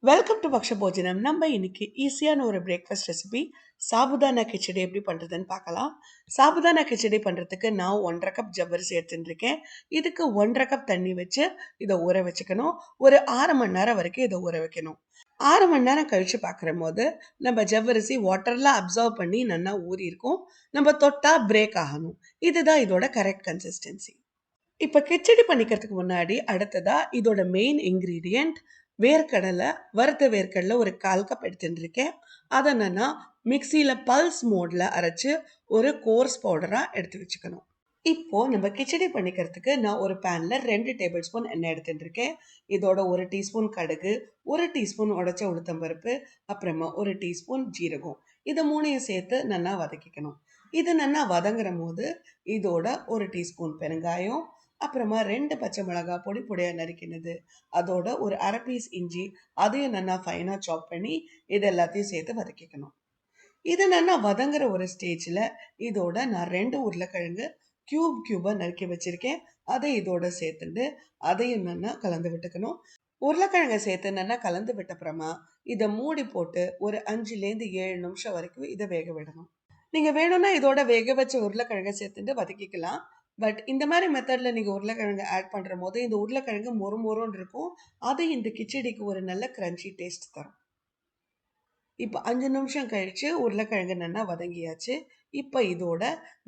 Welcome to பக்ஷ போஜனம். நம்ம இன்னைக்கு ஈஸியான ஒரு பிரேக்ஃபாஸ்ட் ரெசிபி சாபுதானா கிச்சடி எப்படி பண்றதுன்னு பார்க்கலாம். சாபுதானா கிச்சடி பண்றதுக்கு நான் 1.5 கப் ஜவ்வரிசி எடுத்துட்டு இருக்கேன். இதுக்கு 1.5 கப் தண்ணி வச்சு இதை ஊற வச்சுக்கணும். ஒரு 6 மணி நேரம் வரைக்கும் இதை ஊற வைக்கணும். 6 மணி நேரம் கழிச்சு பார்க்குற போது நம்ம ஜவ்வரிசி வாட்டர்ல அப்சர்வ் பண்ணி நல்லா ஊறி இருக்கும். நம்ம தொட்டா பிரேக் ஆகணும். இதுதான் இதோட கரெக்ட் கன்சிஸ்டன்சி. இப்ப கிச்சடி பண்ணிக்கிறதுக்கு முன்னாடி அடுத்ததா இதோட மெயின் இன்கிரீடியன்ட் வேர்க்கடலை. வறுத்த வேர்க்கடலை ஒரு 1/4 கப் எடுத்துட்டு இருக்கேன். அதை நான் மிக்சியில பல்ஸ் மோட்ல அரைச்சு ஒரு கோர்ஸ் பவுடரா எடுத்து வச்சுக்கணும். இப்போ நம்ம கிச்சடி பண்ணிக்கிறதுக்கு நான் ஒரு பேன்ல 2 டேபிள் ஸ்பூன் எண்ணெய் எடுத்துட்டு இருக்கேன். இதோட 1 டீஸ்பூன் கடுகு, 1 டீஸ்பூன் உடைச்ச உளுத்தம்பருப்பு, அப்புறமா 1 டீஸ்பூன் ஜீரகம். இதை மூணையும் சேர்த்து நல்லா வதக்கிக்கணும். இது நல்லா வதங்குற போது இதோட 1 டீஸ்பூன் பெருங்காயம், அப்புறமா 2 பச்சை மிளகாய் பொடி பொடியா நறுக்கினது, அதோட ஒரு அரை பீஸ் இஞ்சி, அதையும் நல்லா ஃபைனா சாப் பண்ணி இது எல்லாத்தையும் சேர்த்து வதக்கிக்கணும். இது நல்லா வதங்குற ஒரு ஸ்டேஜ்ல இதோட நான் 2 உருளைக்கிழங்கு கியூபா நறுக்கி வச்சிருக்கேன். அதை இதோட சேர்த்துட்டு அதையும் நல்லா கலந்து விட்டுக்கணும். உருளைக்கிழங்கை சேர்த்து நல்லா கலந்து விட்ட அப்புறமா இதை மூடி போட்டு ஒரு 5லேருந்து 7 நிமிஷம் வரைக்கும் இதை வேக விடணும். நீங்க வேணும்னா இதோட வேக வச்ச உருளைக்கிழங்கை சேர்த்துட்டு வதக்கிக்கலாம். பட் இந்த மாதிரி மெத்தட்ல நீங்க உருளைக்கிழங்கு ஆட் பண்ற போது இந்த உருளைக்கிழங்கு மொறு மொறுன்னு இருக்கும். அது இந்த கிச்சடிக்கு ஒரு நல்ல கிரன்ச்சி டேஸ்ட் தரும். இப்போ 5 நிமிஷம் கழிச்சு உருளைக்கிழங்கு நல்லா வதங்கியாச்சு. இப்போ இதோட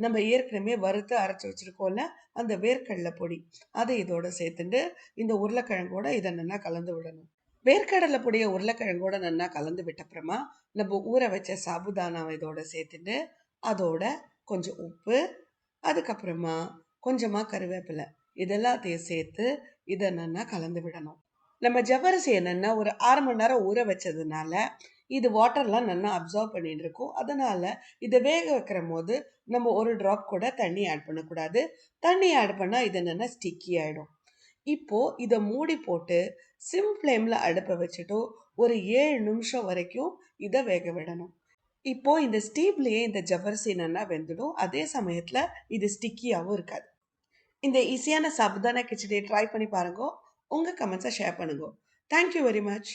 நம்ம ஏற்கனவே வறுத்து அரைச்சி வச்சிருக்கோம்ல அந்த வேர்க்கடலை பொடி, அதை இதோட சேர்த்துட்டு இந்த உருளைக்கிழங்கோட இதை நல்லா கலந்து விடணும். வேர்க்கடலை பொடியை உருளைக்கிழங்கோட நல்லா கலந்து விட்ட அப்புறமா நம்ம ஊற வச்ச சாபுதானாவை இதோட சேர்த்துட்டு அதோட கொஞ்சம் உப்பு, அதுக்கப்புறமா கொஞ்சமா கருவேப்பிலை, இதெல்லாத்தையும் சேர்த்து இதை நல்லா கலந்து விடணும். நம்ம ஜவ்வரிசி என்னன்னா ஒரு 6 மணி நேரம் ஊற வச்சதுனால இது வாட்டர்லாம் நல்லா அப்சர்வ் பண்ணிட்டு இருக்கும். அதனால இதை வேக வைக்கிற போது நம்ம ஒரு ட்ராப் கூட தண்ணி ஆட் பண்ணக்கூடாது. தண்ணி ஆட் பண்ணா இது என்னன்னா ஸ்டிக்கி ஆயிடும். இப்போ இதை மூடி போட்டு சிம் ஃப்ளேம்ல அடுப்பை வச்சுட்டு ஒரு 7 நிமிஷம் வரைக்கும் இதை வேக விடணும். இப்போ இந்த ஸ்டீம்லயே இந்த ஜவ்வரிசி நல்லா வெந்துடும். அதே சமயத்துல இது ஸ்டிக்கியாவும் இருக்காது. இந்த ஈஸியான சாபுதானா கிச்சடியை ட்ரை பண்ணி பாருங்க. உங்க கமெண்ட்ஸை ஷேர் பண்ணுங்க. Thank you very much.